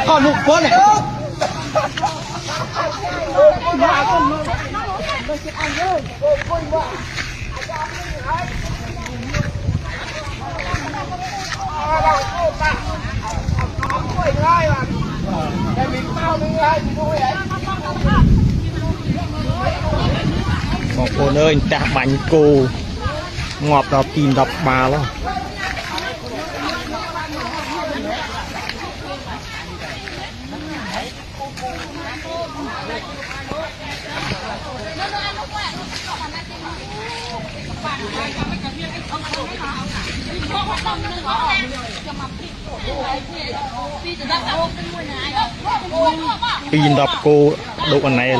Còn một con này. Còn cô ơi ta bánh cô ngọt đó tìm đọc bà đó. Pin đọc cô độ con này